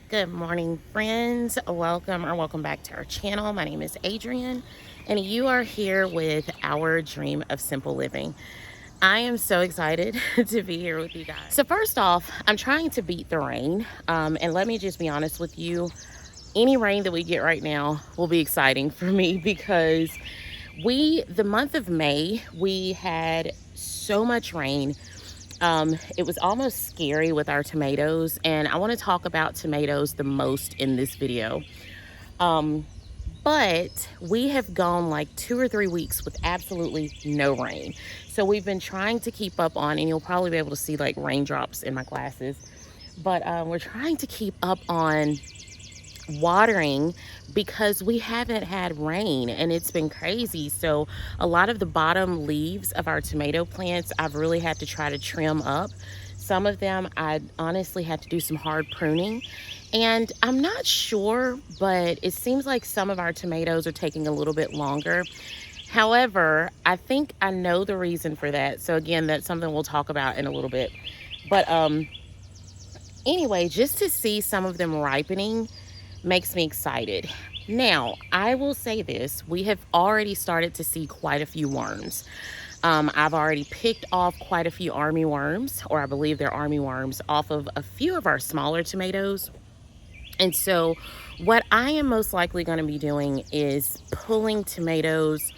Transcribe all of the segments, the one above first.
Good morning, friends. Welcome back to our channel. My name is Adrienne, and you are here with Our Dream of Simple Living. I am so excited to be here with you guys. So first off, I'm trying to beat the rain, and let me just be honest with you. Any rain that we get right now will be exciting for me because the month of May, we had so much rain. It was almost scary with our tomatoes, and I want to talk about tomatoes the most in this video. Um, but we have gone like 2 or 3 weeks with absolutely no rain. So we've been trying to keep up on, and you'll probably be able to see like raindrops in my glasses, but we're trying to keep up on watering because we haven't had rain and it's been crazy. So a lot of the bottom leaves of our tomato plants I've really had to try to trim up. Some of them I honestly had to do some hard pruning, and I'm not sure, but it seems like some of our tomatoes are taking a little bit longer. However, I think I know the reason for that, so again, that's something we'll talk about in a little bit. But anyway, just to see some of them ripening makes me excited. Now, I will say this, we have already started to see quite a few worms. I've already picked off quite a few army worms, or I believe they're army worms, off of a few of our smaller tomatoes. And so what I am most likely going to be doing is pulling tomatoes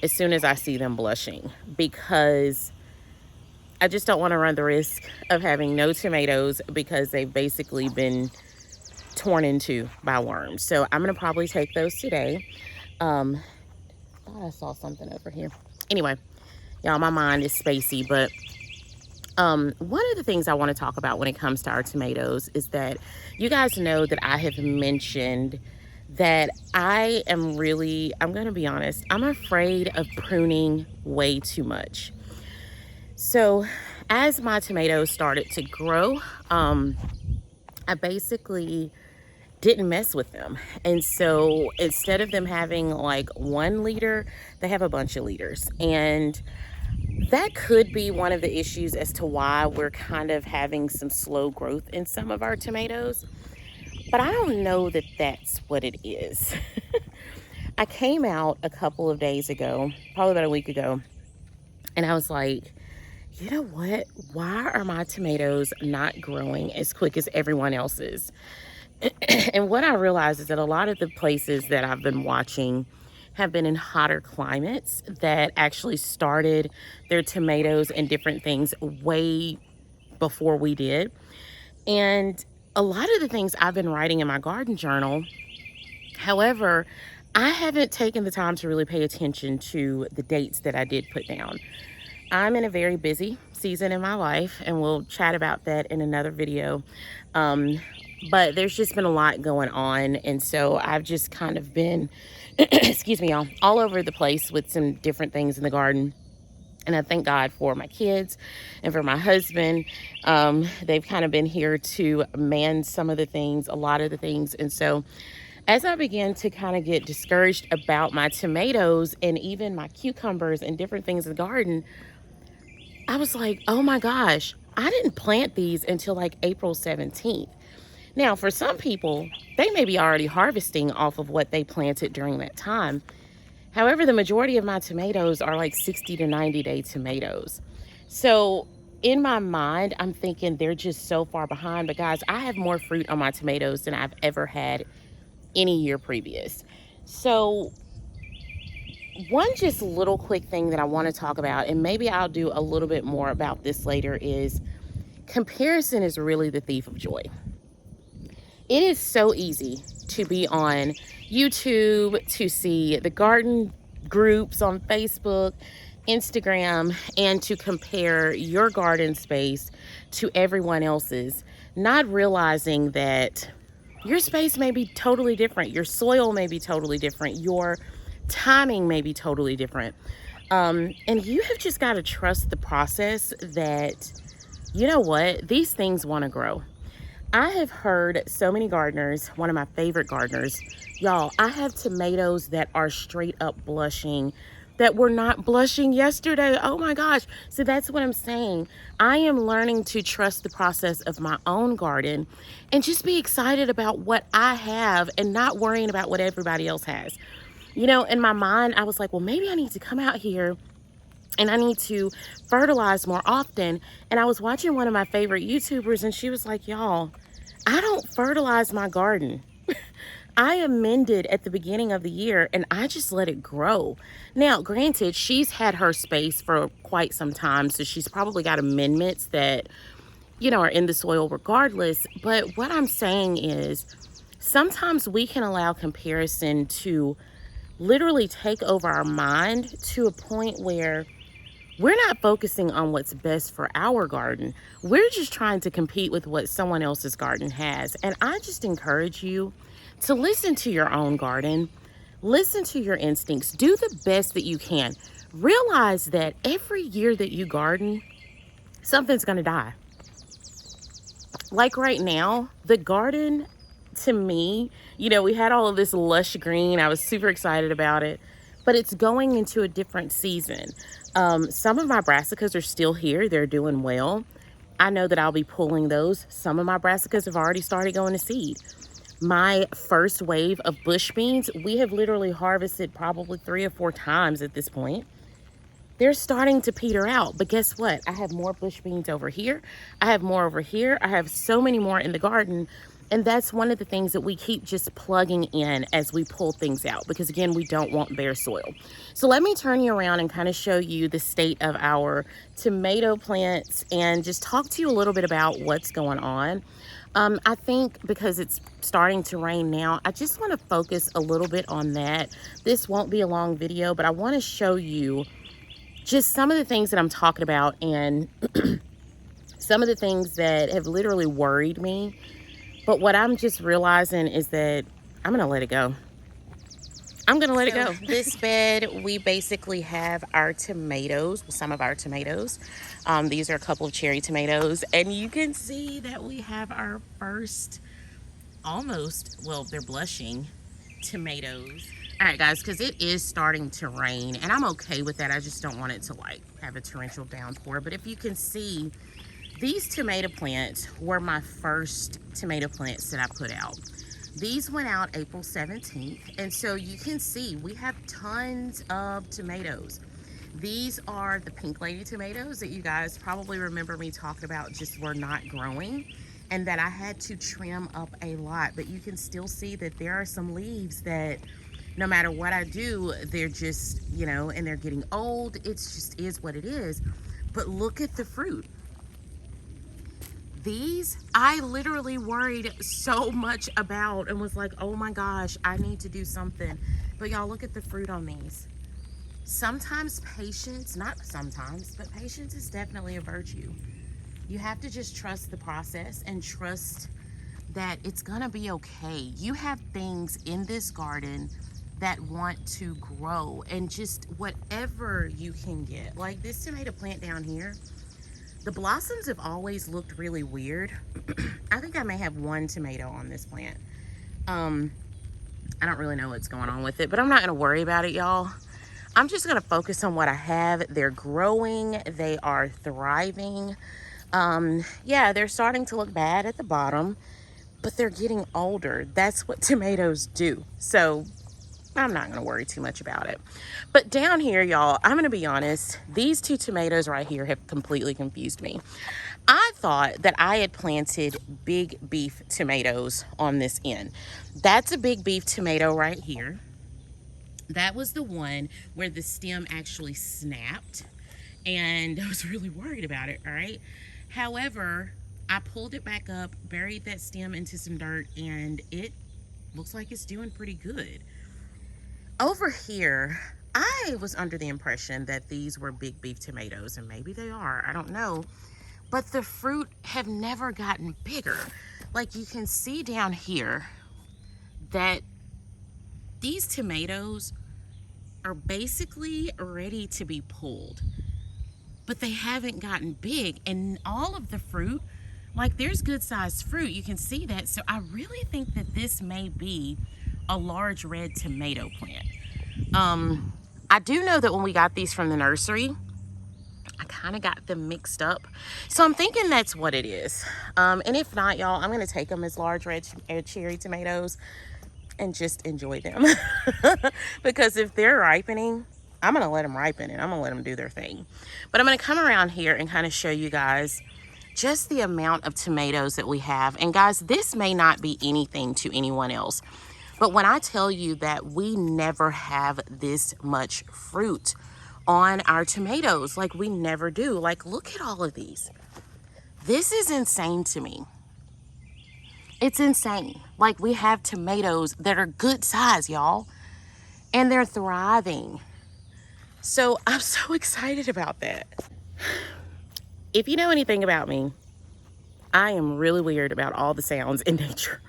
as soon as I see them blushing, because I just don't want to run the risk of having no tomatoes because they've basically been torn into by worms. So I'm gonna probably take those today. Thought I saw something over here. Anyway, y'all, my mind is spacey, but one of the things I want to talk about when it comes to our tomatoes is that you guys know that I have mentioned that I'm gonna be honest, I'm afraid of pruning way too much. So as my tomatoes started to grow, I basically didn't mess with them. And so instead of them having like one leader, they have a bunch of leaders. And that could be one of the issues as to why we're kind of having some slow growth in some of our tomatoes. But I don't know that that's what it is. I came out a couple of days ago, probably about a week ago, and I was like, you know what? Why are my tomatoes not growing as quick as everyone else's? And what I realized is that a lot of the places that I've been watching have been in hotter climates that actually started their tomatoes and different things way before we did. And a lot of the things I've been writing in my garden journal, however, I haven't taken the time to really pay attention to the dates that I did put down. I'm in a very busy season in my life, and we'll chat about that in another video. But there's just been a lot going on, and so I've just kind of been, excuse me, y'all, all over the place with some different things in the garden. And I thank God for my kids and for my husband. They've kind of been here to man some of the things, a lot of the things. And so as I began to kind of get discouraged about my tomatoes and even my cucumbers and different things in the garden, I was like, oh my gosh, I didn't plant these until like April 17th. Now, for some people, they may be already harvesting off of what they planted during that time. However, the majority of my tomatoes are like 60 to 90 day tomatoes. So in my mind, I'm thinking they're just so far behind. But guys, I have more fruit on my tomatoes than I've ever had any year previous. So one just little quick thing that I want to talk about, and maybe I'll do a little bit more about this later, is comparison is really the thief of joy. It is so easy to be on YouTube, to see the garden groups on Facebook, Instagram, and to compare your garden space to everyone else's, not realizing that your space may be totally different. Your soil may be totally different. Your timing may be totally different. And you have just got to trust the process that, you know what, these things want to grow. I have heard so many gardeners, one of my favorite gardeners, y'all, I have tomatoes that are straight up blushing that were not blushing yesterday. Oh my gosh. So that's what I'm saying. I am learning to trust the process of my own garden and just be excited about what I have and not worrying about what everybody else has. You know, in my mind, I was like, well, maybe I need to come out here and I need to fertilize more often. And I was watching one of my favorite YouTubers, and she was like, y'all, I don't fertilize my garden. I amended at the beginning of the year and I just let it grow. Now, granted, she's had her space for quite some time, so she's probably got amendments that, you know, are in the soil regardless. But what I'm saying is sometimes we can allow comparison to literally take over our mind to a point where we're not focusing on what's best for our garden. We're just trying to compete with what someone else's garden has. And I just encourage you to listen to your own garden, listen to your instincts, do the best that you can. Realize that every year that you garden, something's going to die. Like right now, the garden to me, you know, we had all of this lush green. I was super excited about it, but it's going into a different season. Some of my brassicas are still here. They're doing well. I know that I'll be pulling those. Some of my brassicas have already started going to seed. My first wave of bush beans, we have literally harvested probably 3 or 4 times at this point. They're starting to peter out, but guess what? I have more bush beans over here. I have more over here. I have so many more in the garden. And that's one of the things that we keep just plugging in as we pull things out, because again, we don't want bare soil. So let me turn you around and kind of show you the state of our tomato plants and just talk to you a little bit about what's going on. I think because it's starting to rain now, I just want to focus a little bit on that. This won't be a long video, but I want to show you just some of the things that I'm talking about and some of the things that have literally worried me. But what I'm just realizing is that I'm going to let it go. I'm going to let it go. This bed, we basically have our tomatoes, some of our tomatoes. These are a couple of cherry tomatoes. And you can see that we have our first almost, well, they're blushing tomatoes. All right, guys, because it is starting to rain. And I'm okay with that. I just don't want it to, like, have a torrential downpour. But if you can see, these tomato plants were my first tomato plants that I put out. These went out April 17th, and so you can see we have tons of tomatoes. These are the Pink Lady tomatoes that you guys probably remember me talking about just were not growing and that I had to trim up a lot. But you can still see that there are some leaves that no matter what I do, they're just, you know, and they're getting old. It just is what it is. But look at the fruit. These, I literally worried so much about and was like, oh my gosh, I need to do something. But y'all, look at the fruit on these. Sometimes patience, not sometimes, but patience is definitely a virtue. You have to just trust the process and trust that it's gonna be okay. You have things in this garden that want to grow, and just whatever you can get. Like this tomato plant down here, the blossoms have always looked really weird. I think I may have one tomato on this plant. I don't really know what's going on with it, but I'm not gonna worry about it, y'all. I'm just gonna focus on what I have. They're growing, they are thriving. Yeah, they're starting to look bad at the bottom, but they're getting older. That's what tomatoes do. So I'm not gonna worry too much about it. But down here, y'all, I'm gonna be honest, these 2 tomatoes right here have completely confused me. I thought that I had planted big beef tomatoes on this end. That's a big beef tomato right here. That was the one where the stem actually snapped, and I was really worried about it, all right? However, I pulled it back up, buried that stem into some dirt, and it looks like it's doing pretty good. Over here, I was under the impression that these were big beef tomatoes, and maybe they are, I don't know. But the fruit have never gotten bigger. Like you can see down here that these tomatoes are basically ready to be pulled, but they haven't gotten big. And all of the fruit, like there's good sized fruit, you can see that. So I really think that this may be a large red tomato plant. I do know that when we got these from the nursery, I kind of got them mixed up. So I'm thinking that's what it is. And if not, y'all, I'm going to take them as large red cherry tomatoes and just enjoy them. Because if they're ripening, I'm going to let them ripen and I'm going to let them do their thing. But I'm going to come around here and kind of show you guys just the amount of tomatoes that we have. And guys, this may not be anything to anyone else, but when I tell you that we never have this much fruit on our tomatoes, like we never do. Like, look at all of these. This is insane to me. It's insane. Like, we have tomatoes that are good size, y'all, and they're thriving. So I'm so excited about that. If you know anything about me, I am really weird about all the sounds in nature.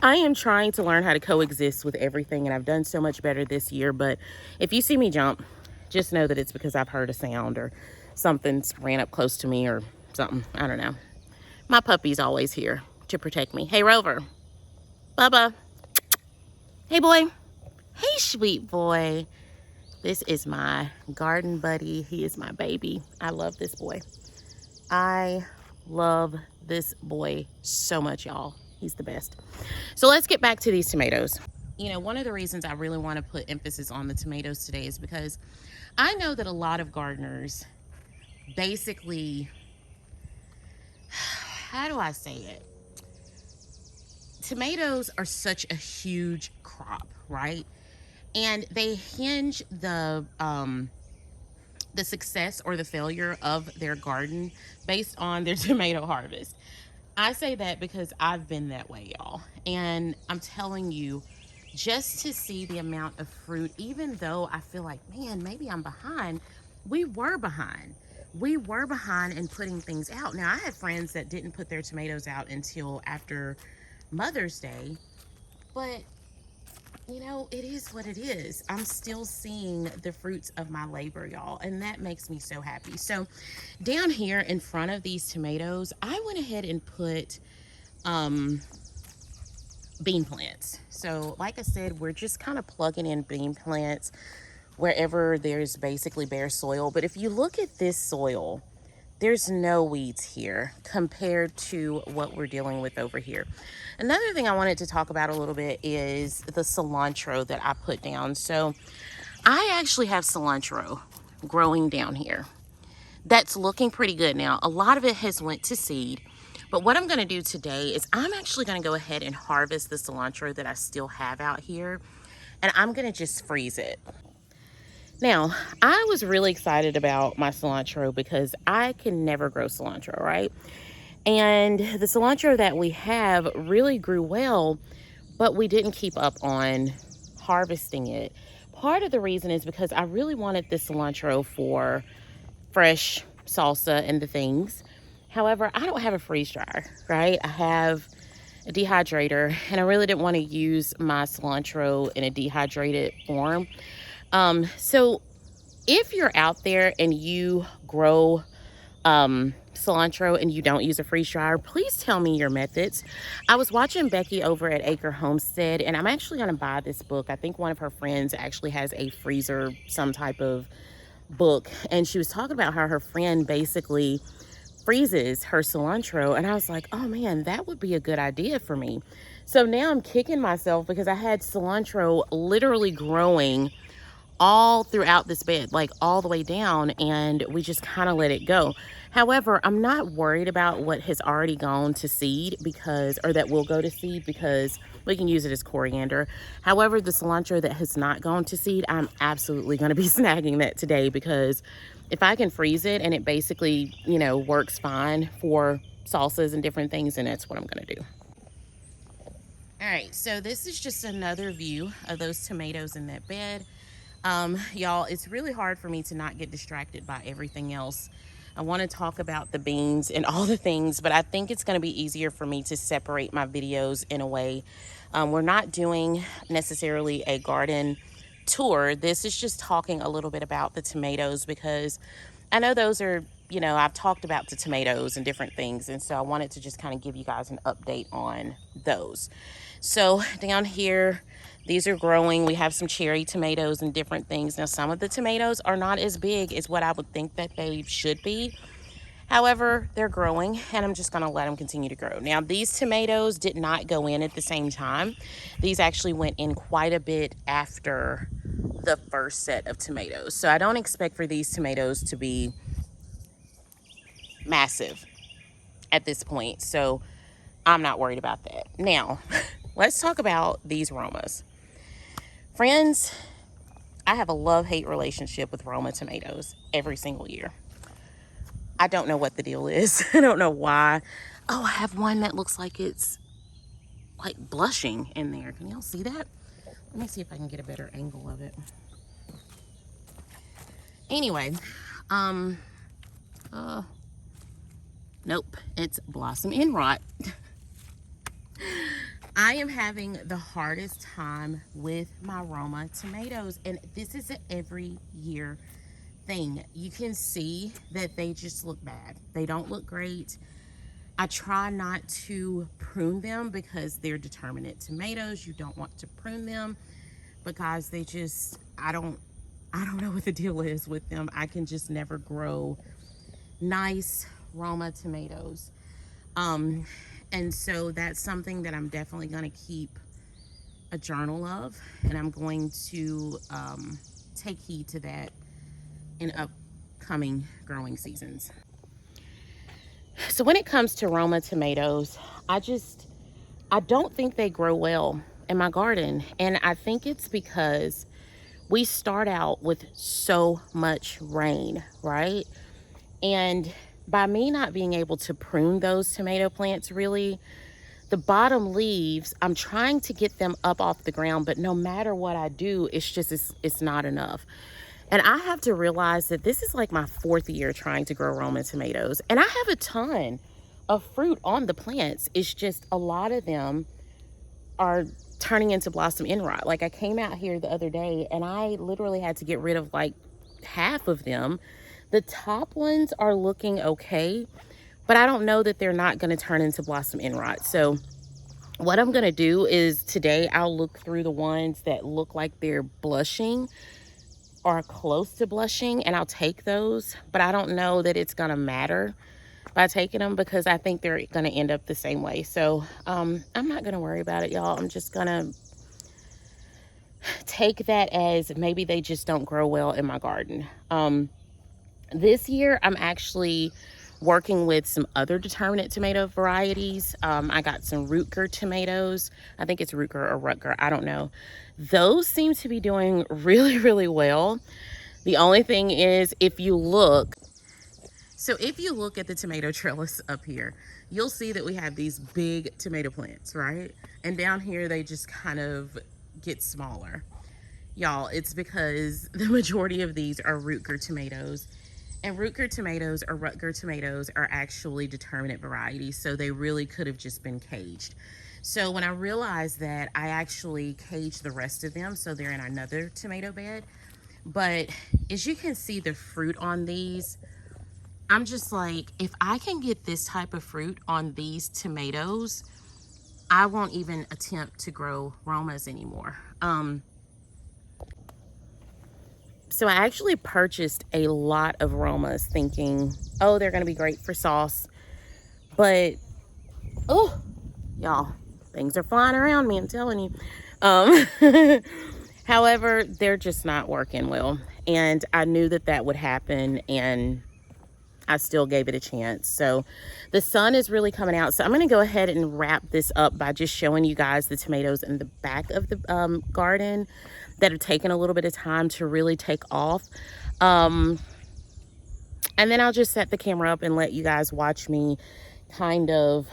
I am trying to learn how to coexist with everything, and I've done so much better this year. But if you see me jump, just know that it's because I've heard a sound or something's ran up close to me or something. I don't know. My puppy's always here to protect me. Hey, Rover. Bubba. Hey, boy. Hey, sweet boy. This is my garden buddy. He is my baby. I love this boy. I love this boy so much, y'all. He's the best. So let's get back to these tomatoes. You know, one of the reasons I really want to put emphasis on the tomatoes today is because I know that a lot of gardeners basically, how do I say it? Tomatoes are such a huge crop, right? And they hinge the success or the failure of their garden based on their tomato harvest. I say that because I've been that way, y'all. And I'm telling you, just to see the amount of fruit, even though I feel like, man, maybe I'm behind, we were behind. We were behind in putting things out. Now, I had friends that didn't put their tomatoes out until after Mother's Day, but you know, it is what it is. I'm still seeing the fruits of my labor, y'all, and that makes me so happy. So down here in front of these tomatoes, I went ahead and put bean plants. So like I said, we're just kind of plugging in bean plants wherever there's basically bare soil. But if you look at this soil, there's no weeds here compared to what we're dealing with over here. Another thing I wanted to talk about a little bit is the cilantro that I put down. So I actually have cilantro growing down here that's looking pretty good now. A lot of it has went to seed, but what I'm going to do today is I'm actually going to go ahead and harvest the cilantro that I still have out here, and I'm going to just freeze it. Now, I was really excited about my cilantro because I can never grow cilantro, right? And the cilantro that we have really grew well, but we didn't keep up on harvesting it. Part of the reason is because I really wanted this cilantro for fresh salsa and the things. However, I don't have a freeze dryer, right? I have a dehydrator, and I really didn't want to use my cilantro in a dehydrated form. So if you're out there and you grow cilantro and you don't use a freeze dryer, please tell me your methods. I was watching Becky over at Acre Homestead, and I'm actually going to buy this book. I think one of her friends actually has a freezer, some type of book, and she was talking about how her friend basically freezes her cilantro, and I was like, oh man, that would be a good idea for me. So now I'm kicking myself because I had cilantro literally growing all throughout this bed, like all the way down, and we just kind of let it go. However, I'm not worried about what has already gone to seed or that will go to seed, because we can use it as coriander. However, the cilantro that has not gone to seed, I'm absolutely going to be snagging that today, because if I can freeze it and it basically, you know, works fine for salsas and different things, then that's what I'm going to do. All right, so this is just another view of those tomatoes in that bed. Y'all, it's really hard for me to not get distracted by everything else. I want to talk about the beans and all the things, but I think it's going to be easier for me to separate my videos in a way. We're not doing necessarily a garden tour. This is just talking a little bit about the tomatoes, because I know those are you know, I've talked about the tomatoes and different things, and so I wanted to just kind of give you guys an update on those. So down here, these are growing. We have some cherry tomatoes and different things. Now, some of the tomatoes are not as big as what I would think that they should be. However, they're growing, and I'm just going to let them continue to grow. Now, these tomatoes did not go in at the same time. These actually went in quite a bit after the first set of tomatoes. So I don't expect for these tomatoes to be massive at this point. So I'm not worried about that. Now, let's talk about these Romas. Friends, I have a love-hate relationship with Roma tomatoes every single year. I don't know what the deal is. I don't know why. Oh, I have one that looks like it's like blushing in there. Can y'all see that? Let me see if I can get a better angle of it. Anyway, nope, it's blossom end rot. I am having the hardest time with my Roma tomatoes, and this is an every year thing. You can see that they just look bad. They don't look great. I try not to prune them because they're determinate tomatoes. You don't want to prune them because they just, I don't know what the deal is with them. I can just never grow nice Roma tomatoes. And so that's something that I'm definitely going to keep a journal of, and I'm going to take heed to that in upcoming growing seasons. So when it comes to Roma tomatoes, I don't think they grow well in my garden. And I think it's because we start out with so much rain, right? And by me not being able to prune those tomato plants really, the bottom leaves, I'm trying to get them up off the ground, but no matter what I do, it's not enough. And I have to realize that this is like my 4th year trying to grow Roma tomatoes. And I have a ton of fruit on the plants. It's just a lot of them are turning into blossom end rot. Like I came out here the other day and I literally had to get rid of like half of them. The top ones are looking okay, but I don't know that they're not going to turn into blossom end rot. So what I'm going to do is today I'll look through the ones that look like they're blushing or close to blushing, and I'll take those, but I don't know that it's gonna matter by taking them because I think they're gonna end up the same way. So I'm not gonna worry about it, y'all. I'm just gonna take that as maybe they just don't grow well in my garden. This year I'm actually working with some other determinate tomato varieties. I got some Rutger tomatoes. I think it's Rutger or Rutger, I don't know. Those seem to be doing really, really well. The only thing is if you look at the tomato trellis up here, you'll see that we have these big tomato plants, right? And down here, they just kind of get smaller. Y'all, it's because the majority of these are Rutger tomatoes. And Rutger tomatoes or Rutger tomatoes are actually determinate varieties, so they really could have just been caged. So when I realized that, I actually caged the rest of them, so they're in another tomato bed. But as you can see the fruit on these, I'm just like, if I can get this type of fruit on these tomatoes, I won't even attempt to grow Romas anymore. So I actually purchased a lot of Romas thinking, oh, they're going to be great for sauce. But, oh, y'all, things are flying around me, I'm telling you. However, they're just not working well. And I knew that that would happen, and I still gave it a chance. So the sun is really coming out. So I'm going to go ahead and wrap this up by just showing you guys the tomatoes in the back of the garden that are taking a little bit of time to really take off. And then I'll just set the camera up and let you guys watch me kind of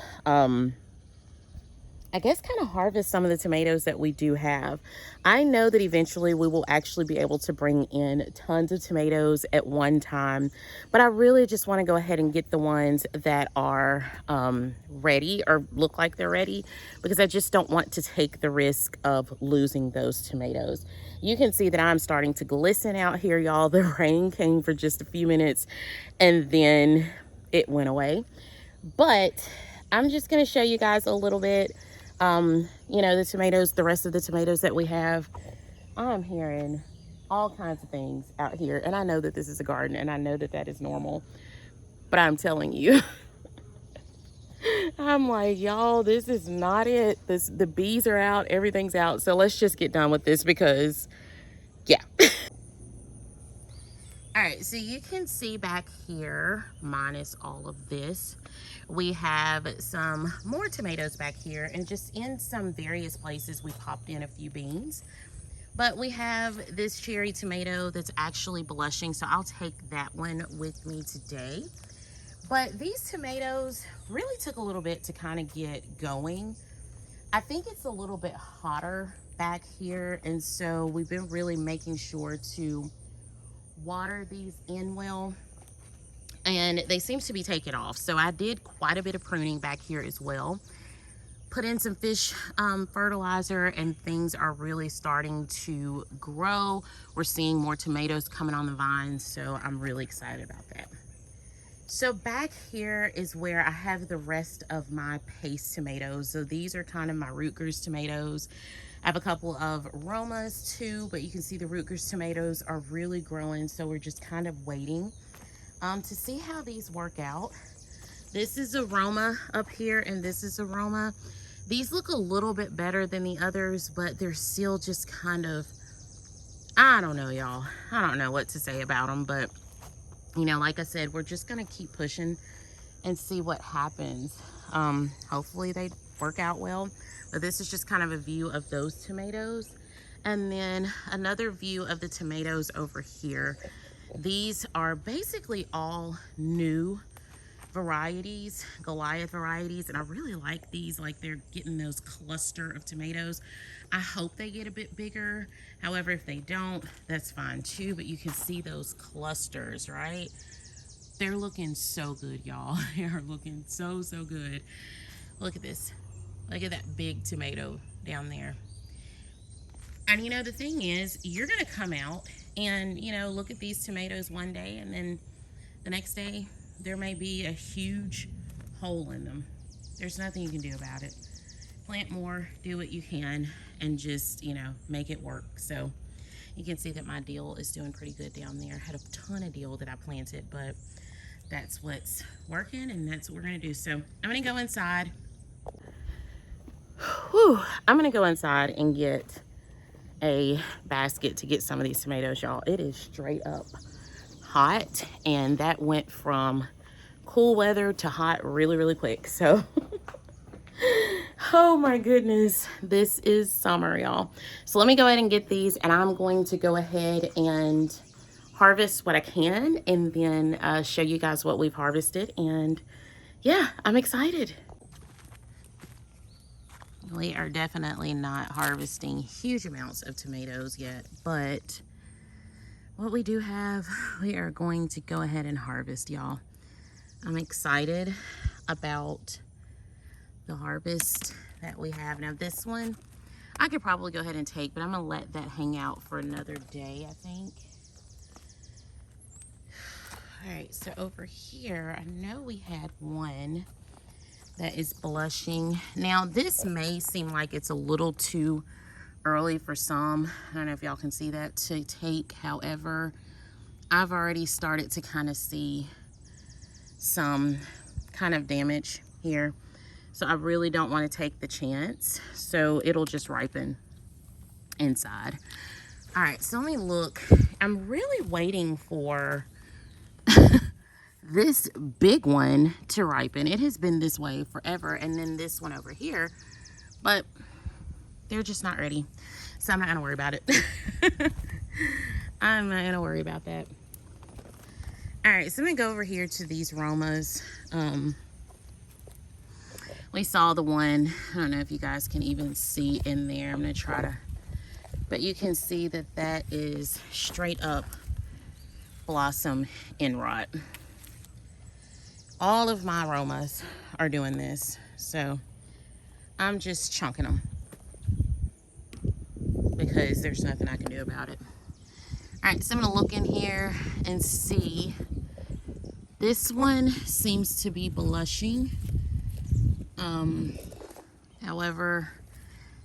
I guess, kind of harvest some of the tomatoes that we do have. I know that eventually we will actually be able to bring in tons of tomatoes at one time, but I really just want to go ahead and get the ones that are ready or look like they're ready, because I just don't want to take the risk of losing those tomatoes. You can see that I'm starting to glisten out here, y'all. The rain came for just a few minutes and then it went away. But I'm just going to show you guys a little bit, you know, the tomatoes, the rest of the tomatoes that we have. I'm hearing all kinds of things out here. And I know that this is a garden and I know that that is normal. But I'm telling you, I'm like, y'all, this is not it. The bees are out, everything's out. So let's just get done with this because, yeah. All right, so you can see back here, minus all of this, we have some more tomatoes back here, and just in some various places we popped in a few beans. But we have this cherry tomato that's actually blushing, so I'll take that one with me today. But these tomatoes really took a little bit to kind of get going. I think it's a little bit hotter back here, and so we've been really making sure to water these in well, and they seem to be taking off. So I did quite a bit of pruning back here as well, put in some fish fertilizer, and things are really starting to grow. We're seeing more tomatoes coming on the vines, so I'm really excited about that. So back here is where I have the rest of my paste tomatoes. So these are kind of my Rutgers tomatoes. I have a couple of Romas too, but you can see the Rutgers tomatoes are really growing. So we're just kind of waiting to see how these work out. This is a Roma up here and this is a Roma. These look a little bit better than the others, but they're still just kind of, I don't know, y'all. I don't know what to say about them, but you know, like I said, we're just gonna keep pushing and see what happens. Hopefully they work out well. But this is just kind of a view of those tomatoes. And then another view of the tomatoes over here. These are basically all new varieties, Goliath varieties, and I really like these. Like, they're getting those cluster of tomatoes. I hope they get a bit bigger. However, if they don't, that's fine too. But you can see those clusters, right? They're looking so good, y'all. They are looking so good. Look at this. Look at that big tomato down there. And you know, the thing is, you're gonna come out and, you know, look at these tomatoes one day, and then the next day there may be a huge hole in them. There's nothing you can do about it. Plant more, do what you can, and just, you know, make it work. So you can see that my dill is doing pretty good down there. I had a ton of dill that I planted, but that's what's working, and that's what we're gonna do. So I'm gonna go inside. Whew, I'm gonna go inside and get a basket to get some of these tomatoes, y'all. It is straight up hot, and that went from cool weather to hot really quick. So oh my goodness, this is summer, y'all. So let me go ahead and get these, and I'm going to go ahead and harvest what I can, and then show you guys what we've harvested. And yeah, I'm excited. We are definitely not harvesting huge amounts of tomatoes yet, but what we do have, we are going to go ahead and harvest, y'all. I'm excited about the harvest that we have. Now this one, I could probably go ahead and take, but I'm gonna let that hang out for another day, I think. All right, so over here, I know we had one that is blushing. Now this may seem like it's a little too early for some. I don't know if y'all can see that to take. However, I've already started to kind of see some kind of damage here. So I really don't want to take the chance. So it'll just ripen inside. All right, so let me look. I'm really waiting for this big one to ripen. It has been this way forever. And then this one over here, but they're just not ready. So I'm not gonna worry about it. I'm not gonna worry about that. All right, so I'm gonna go over here to these Romas. We saw the one, I don't know if you guys can even see in there. I'm gonna try to, but you can see that that is straight up blossom end rot. All of my aromas are doing this, so I'm just chunking them because there's nothing I can do about it. All right, so I'm gonna look in here and see. This one seems to be blushing. However,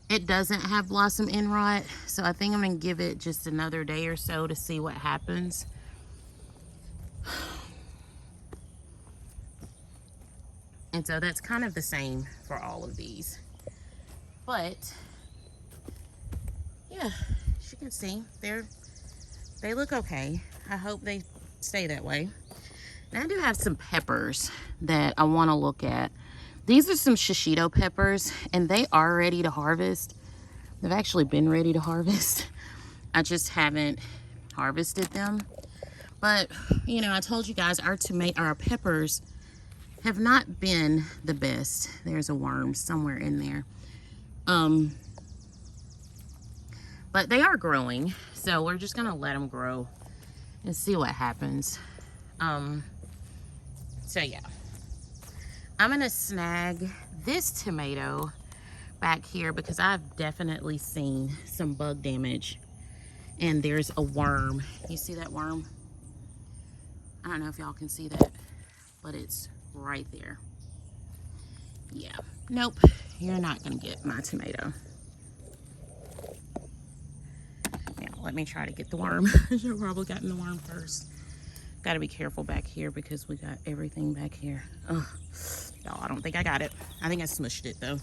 it doesn't have blossom end rot, so I think I'm gonna give it just another day or so to see what happens. And so that's kind of the same for all of these. But yeah, as you can see, they look okay. I hope they stay that way. Now I do have some peppers that I want to look at. These are some shishito peppers, and they are ready to harvest. They've actually been ready to harvest. I just haven't harvested them. But, you know, I told you guys our peppers have not been the best. There's a worm somewhere in there. But they are growing, so we're just gonna let them grow and see what happens. So yeah, I'm gonna snag this tomato back here because I've definitely seen some bug damage, and there's a worm. You see that worm? I don't know if y'all can see that, but it's right there. Yeah, nope, you're not gonna get my tomato. Yeah, let me try to get the worm. You've probably gotten the worm first. Got to be careful back here because we got everything back here. Oh, y'all, I don't think I got it. I think I smushed it though.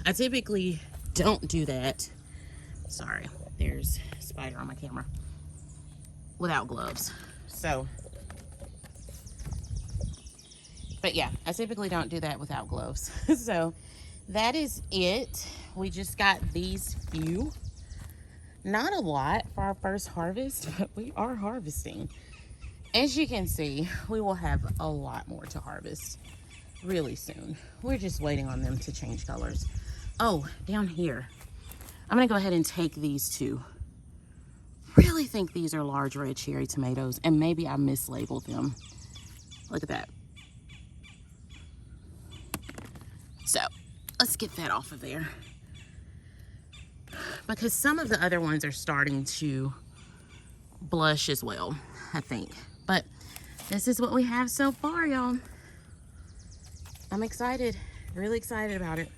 I typically don't do that. Sorry, there's a spider on my camera. Without gloves. So, but yeah, I typically don't do that without gloves. So that is it. We just got these few. Not a lot for our first harvest, but we are harvesting. As you can see, we will have a lot more to harvest really soon. We're just waiting on them to change colors. Oh, down here, I'm gonna go ahead and take these two. Really think these are large red cherry tomatoes, and maybe I mislabeled them. Look at that. So let's get that off of there, because some of the other ones are starting to blush as well, I think. But this is what we have so far, y'all. I'm excited, really excited about it.